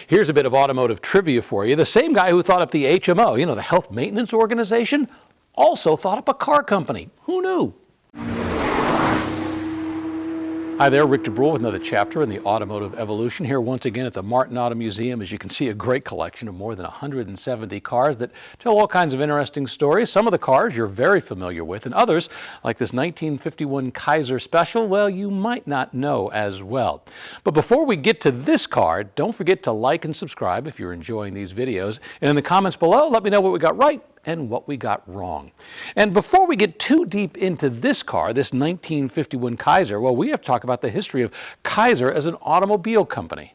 Here's a bit of automotive trivia for you. The same guy who thought up the HMO, the Health Maintenance Organization, also thought up a car company. Who knew? Hi there, Rick DeBrule with another chapter in the automotive evolution. Here once again at the Martin Auto Museum. As you can see, a great collection of more than 170 cars that tell all kinds of interesting stories. Some of the cars you're very familiar with, and others, like this 1951 Kaiser Special, well, you might not know as well. But before we get to this car, don't forget to like and subscribe if you're enjoying these videos. And in the comments below, let me know what we got right and what we got wrong. And before we get too deep into this car, this 1951 Kaiser, well, we have to talk about the history of Kaiser as an automobile company.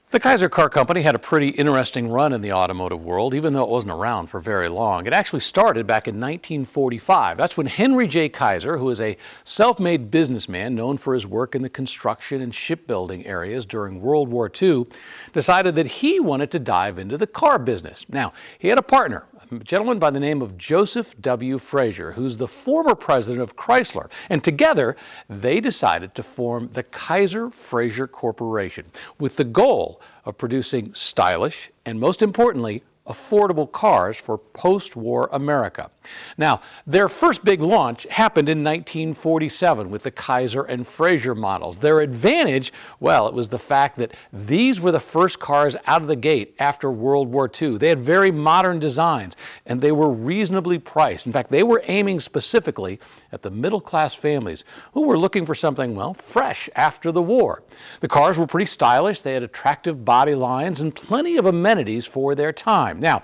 The Kaiser Car Company had a pretty interesting run in the automotive world, even though it wasn't around for very long. It actually started back in 1945. That's when Henry J. Kaiser, who is a self-made businessman known for his work in the construction and shipbuilding areas during World War II, decided that he wanted to dive into the car business. Now, he had a partner, a gentleman by the name of Joseph W. Frazier, who's the former president of Chrysler. And together, they decided to form the Kaiser Frazier Corporation with the goal of producing stylish and, most importantly, affordable cars for post-war America. Now, their first big launch happened in 1947 with the Kaiser and Frazier models. Their advantage, well, it was the fact that these were the first cars out of the gate after World War II. They had very modern designs, and they were reasonably priced. In fact, they were aiming specifically at the middle-class families who were looking for something, well, fresh after the war. The cars were pretty stylish. They had attractive body lines and plenty of amenities for their time. Now,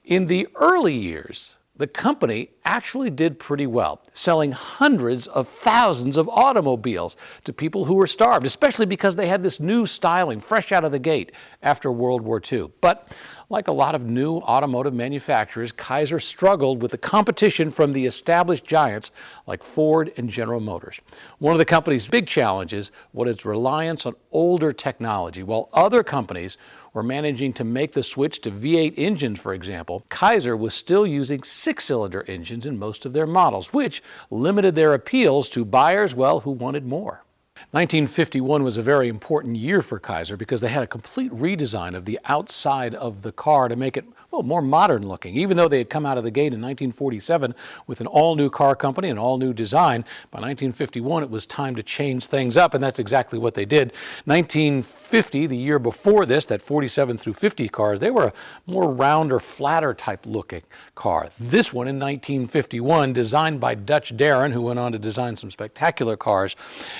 in the early years, the company actually did pretty well, selling hundreds of thousands of automobiles to people who were starved, especially because they had this new styling fresh out of the gate after World War II. But like a lot of new automotive manufacturers, Kaiser struggled with the competition from the established giants like Ford and General Motors. One of the company's big challenges was its reliance on older technology. While other companies were managing to make the switch to V8 engines, for example, Kaiser was still using six-cylinder engines in most of their models, which limited their appeals to buyers, well, who wanted more. 1951 was a very important year for Kaiser because they had a complete redesign of the outside of the car to make it, well, more modern looking. Even though they had come out of the gate in 1947 with an all-new car company, an all-new design, by 1951 it was time to change things up, and that's exactly what they did. 1950, the year before this, that 47 through 50 cars, they were a more rounder, flatter type looking car. This one in 1951, designed by Dutch Darren, who went on to design some spectacular cars,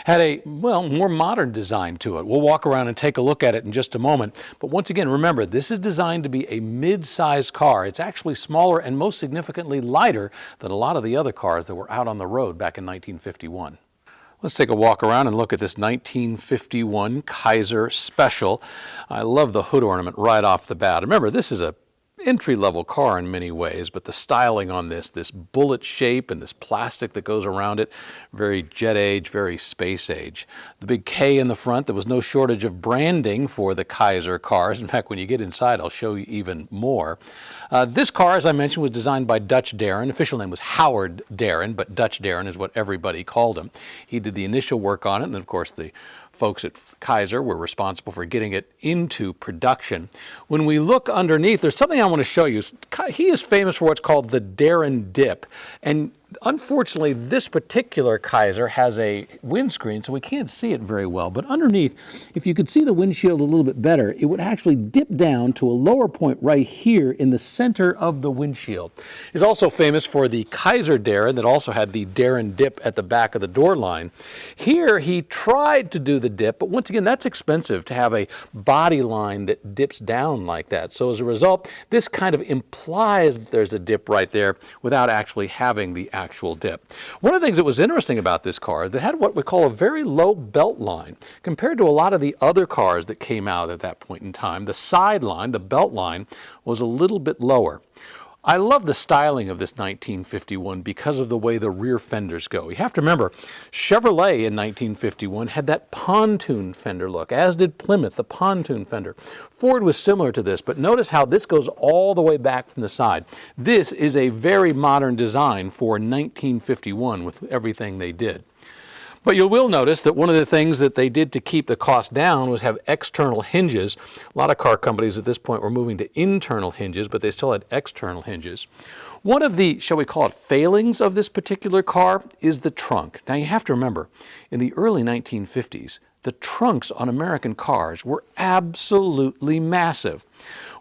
had a, well, more modern design to it. We'll walk around and take a look at it in just a moment. But once again, remember, this is designed to be a mid-sized car. It's actually smaller and most significantly lighter than a lot of the other cars that were out on the road back in 1951. Let's take a walk around and look at this 1951 Kaiser Special. I love the hood ornament right off the bat. Remember, this is a entry-level car in many ways, but the styling on this bullet shape and this plastic that goes around it, very jet age, very space age. The big K in the front, there was no shortage of branding for the Kaiser cars. In fact, when you get inside, I'll show you even more. This car, as I mentioned, was designed by Dutch Darren. Official name was Howard Darren, but Dutch Darren is what everybody called him. He did the initial work on it, and then, of course, the folks at Kaiser were responsible for getting it into production. When we look underneath, there's something I want to show you. He is famous for what's called the Darren dip. And unfortunately, this particular Kaiser has a windscreen, so we can't see it very well. But underneath, if you could see the windshield a little bit better, it would actually dip down to a lower point right here in the center of the windshield. He's also famous for the Kaiser Darren that also had the Darren dip at the back of the door line. Here, he tried to do the dip, but once again, that's expensive to have a body line that dips down like that. So as a result, this kind of implies that there's a dip right there without actually having the actual dip. One of the things that was interesting about this car is that it had what we call a very low belt line. Compared to a lot of the other cars that came out at that point in time, the side line, the belt line, was a little bit lower. I love the styling of this 1951 because of the way the rear fenders go. You have to remember, Chevrolet in 1951 had that pontoon fender look, as did Plymouth, the pontoon fender. Ford was similar to this, but notice how this goes all the way back from the side. This is a very modern design for 1951 with everything they did. But you will notice that one of the things that they did to keep the cost down was have external hinges. A lot of car companies at this point were moving to internal hinges, but they still had external hinges. One of the, shall we call it, failings of this particular car is the trunk. Now you have to remember, in the early 1950s, the trunks on American cars were absolutely massive.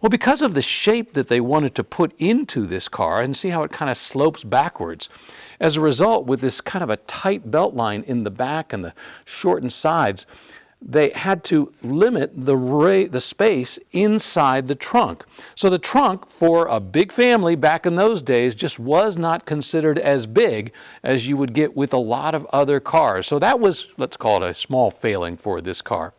Well, because of the shape that they wanted to put into this car, and see how it kind of slopes backwards, as a result, with this kind of a tight belt line in the back and the shortened sides, they had to limit the space inside the trunk. So the trunk for a big family back in those days just was not considered as big as you would get with a lot of other cars. So that was, let's call it a small failing for this car.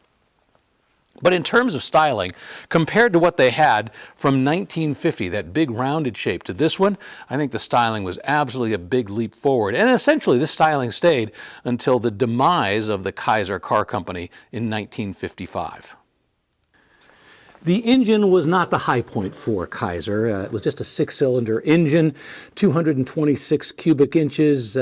But in terms of styling, compared to what they had from 1950, that big rounded shape, to this one, I think the styling was absolutely a big leap forward. And essentially, this styling stayed until the demise of the Kaiser Car Company in 1955. The engine was not the high point for Kaiser. It was just a 6-cylinder engine, 226 cubic inches,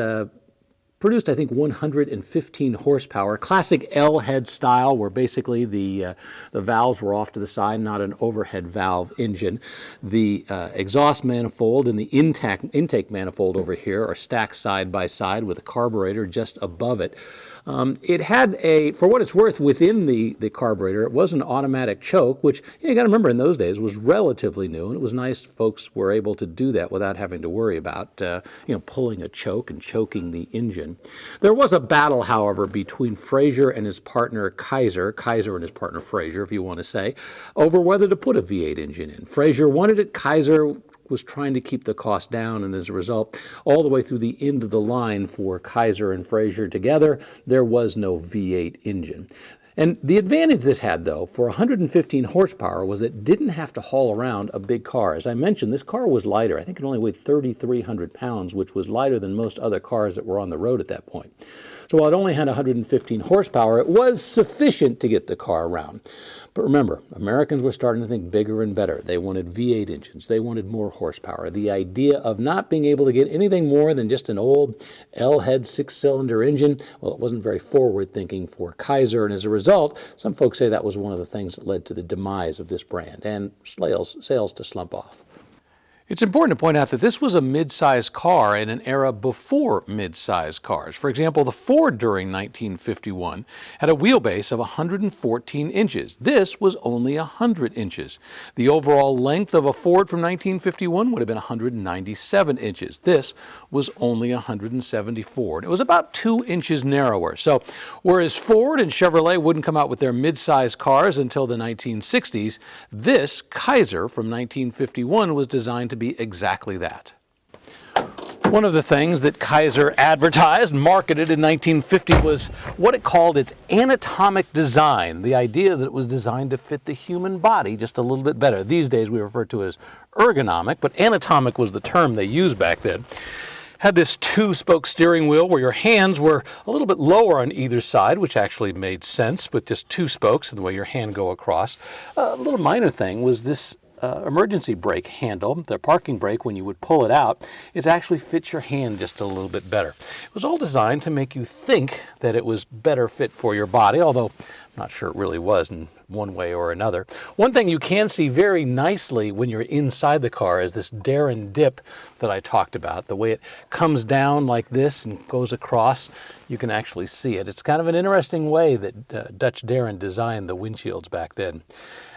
produced, I think, 115 horsepower, classic L-head style, where basically the valves were off to the side, not an overhead valve engine. The exhaust manifold and the intake manifold over here are stacked side by side with a carburetor just above it. It had a, for what it's worth, within the carburetor, it was an automatic choke, which you got to remember in those days was relatively new, and it was nice folks were able to do that without having to worry about pulling a choke and choking the engine. There was a battle, however, between Frazier and his partner Kaiser and his partner Frazier, if you want to say, over whether to put a V8 engine in. Frazier wanted it, Kaiser was trying to keep the cost down, and as a result, all the way through the end of the line for Kaiser and Frazier together, there was no V8 engine. And the advantage this had, though, for 115 horsepower was it didn't have to haul around a big car. As I mentioned, this car was lighter. I think it only weighed 3,300 pounds, which was lighter than most other cars that were on the road at that point. So while it only had 115 horsepower, it was sufficient to get the car around. But remember, Americans were starting to think bigger and better. They wanted V8 engines. They wanted more horsepower. The idea of not being able to get anything more than just an old L-head 6-cylinder engine, well, it wasn't very forward-thinking for Kaiser, and as a result, some folks say that was one of the things that led to the demise of this brand and sales to slump off. It's important to point out that this was a mid-size car in an era before mid-size cars. For example, the Ford during 1951 had a wheelbase of 114 inches. This was only 100 inches. The overall length of a Ford from 1951 would have been 197 inches. This was only 174. And it was about 2 inches narrower. So whereas Ford and Chevrolet wouldn't come out with their mid-size cars until the 1960s, this Kaiser from 1951 was designed to be exactly that. One of the things that Kaiser advertised, marketed in 1950 was what it called its anatomic design, the idea that it was designed to fit the human body just a little bit better. These days we refer to it as ergonomic, but anatomic was the term they used back then. Had this 2-spoke steering wheel where your hands were a little bit lower on either side, which actually made sense with just 2 spokes and the way your hand go across. A little minor thing was this emergency brake handle, the parking brake, when you would pull it out, it actually fits your hand just a little bit better. It was all designed to make you think that it was better fit for your body, although I'm not sure it really was in one way or another. One thing you can see very nicely when you're inside the car is this dare and dip that I talked about. The way it comes down like this and goes across, you can actually see it. It's kind of an interesting way that Dutch Darren designed the windshields back then.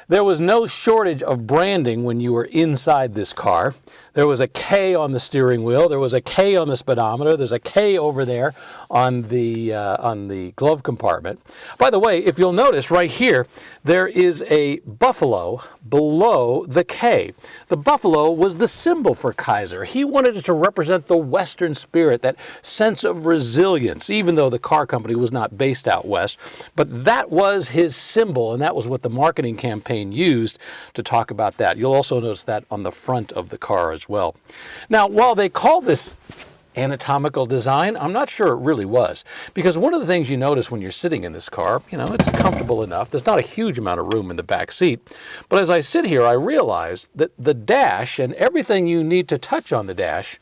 There was no shortage of branding when you were inside this car. There was a K on the steering wheel. There was a K on the speedometer. There's a K over there on the glove compartment. By the way, if you'll notice right here, there is a buffalo below the K. The buffalo was the symbol for Kaiser. He wanted it to represent the Western spirit, that sense of resilience, even though the car company was not based out west. But that was his symbol, and that was what the marketing campaign used to talk about that. You'll also notice that on the front of the car as well. Now, while they call this anatomical design, I'm not sure it really was, because one of the things you notice when you're sitting in this car, it's comfortable enough. There's not a huge amount of room in the back seat, but as I sit here, I realize that the dash and everything you need to touch on the dash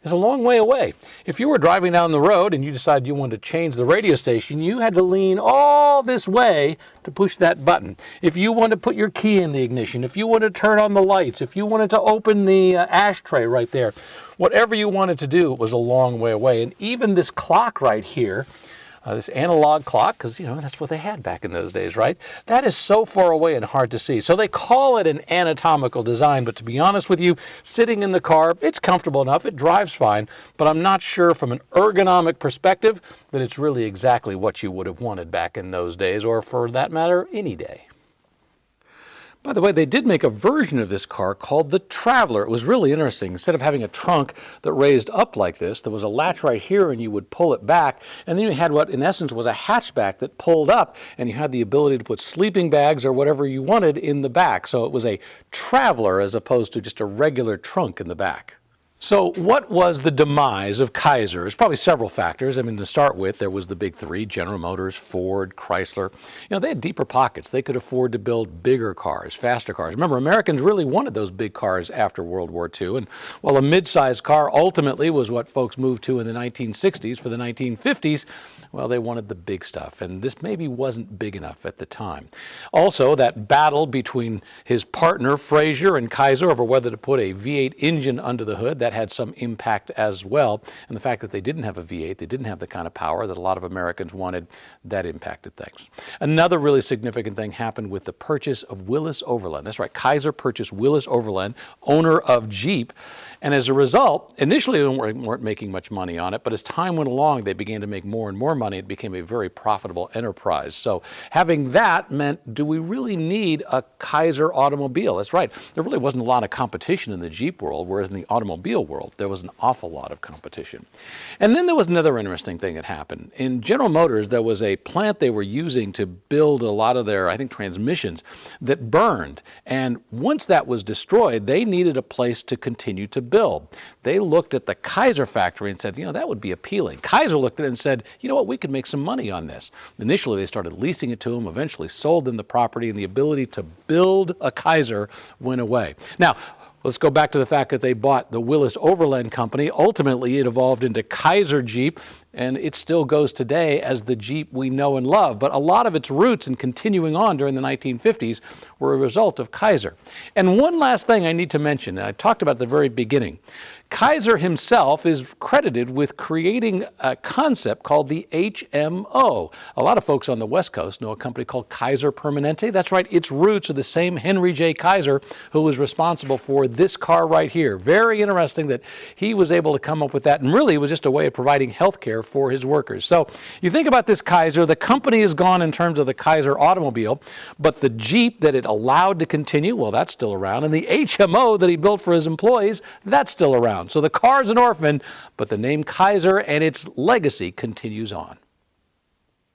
is a long way away. If you were driving down the road and you decided you wanted to change the radio station, you had to lean all this way to push that button. If you wanted to put your key in the ignition, if you wanted to turn on the lights, if you wanted to open the ashtray right there, whatever you wanted to do was a long way away. And even this clock right here, this analog clock, because, that's what they had back in those days, right? That is so far away and hard to see. So they call it an anatomical design, but to be honest with you, sitting in the car, it's comfortable enough, it drives fine, but I'm not sure from an ergonomic perspective that it's really exactly what you would have wanted back in those days, or for that matter, any day. By the way, they did make a version of this car called the Traveler. It was really interesting. Instead of having a trunk that raised up like this, there was a latch right here and you would pull it back. And then you had what in essence was a hatchback that pulled up, and you had the ability to put sleeping bags or whatever you wanted in the back. So it was a Traveler as opposed to just a regular trunk in the back. So what was the demise of Kaiser? There's probably several factors. I mean, to start with, there was the big three: General Motors, Ford, Chrysler. They had deeper pockets. They could afford to build bigger cars, faster cars. Remember, Americans really wanted those big cars after World War II. And while a mid-sized car ultimately was what folks moved to in the 1960s for the 1950s, well, they wanted the big stuff. And this maybe wasn't big enough at the time. Also, that battle between his partner, Frazier, and Kaiser over whether to put a V8 engine under the hood, that had some impact as well. And the fact that they didn't have a V8, they didn't have the kind of power that a lot of Americans wanted, that impacted things. Another really significant thing happened with the purchase of Willis Overland. That's right, Kaiser purchased Willis Overland, owner of Jeep. And as a result, initially they weren't making much money on it, but as time went along, they began to make more and more money. It became a very profitable enterprise. So having that meant, do we really need a Kaiser automobile? That's right, there really wasn't a lot of competition in the Jeep world, whereas in the automobile world, there was an awful lot of competition. And then there was another interesting thing that happened. In General Motors, there was a plant they were using to build a lot of their, I think, transmissions that burned. And once that was destroyed, they needed a place to continue to build. They looked at the Kaiser factory and said, that would be appealing. Kaiser looked at it and said, you know what, we could make some money on this. Initially, they started leasing it to them, eventually sold them the property, and the ability to build a Kaiser went away. Now, let's go back to the fact that they bought the Willis Overland Company. Ultimately, it evolved into Kaiser Jeep, and it still goes today as the Jeep we know and love. But a lot of its roots and continuing on during the 1950s were a result of Kaiser. And one last thing I need to mention, and I talked about at the very beginning. Kaiser himself is credited with creating a concept called the HMO. A lot of folks on the West Coast know a company called Kaiser Permanente. That's right, its roots are the same Henry J. Kaiser who was responsible for this car right here. Very interesting that he was able to come up with that, and really it was just a way of providing health care for his workers. So you think about this Kaiser, the company is gone in terms of the Kaiser automobile, but the Jeep that it allowed to continue, well, that's still around, and the HMO that he built for his employees, that's still around. So the car's an orphan, but the name Kaiser and its legacy continues on.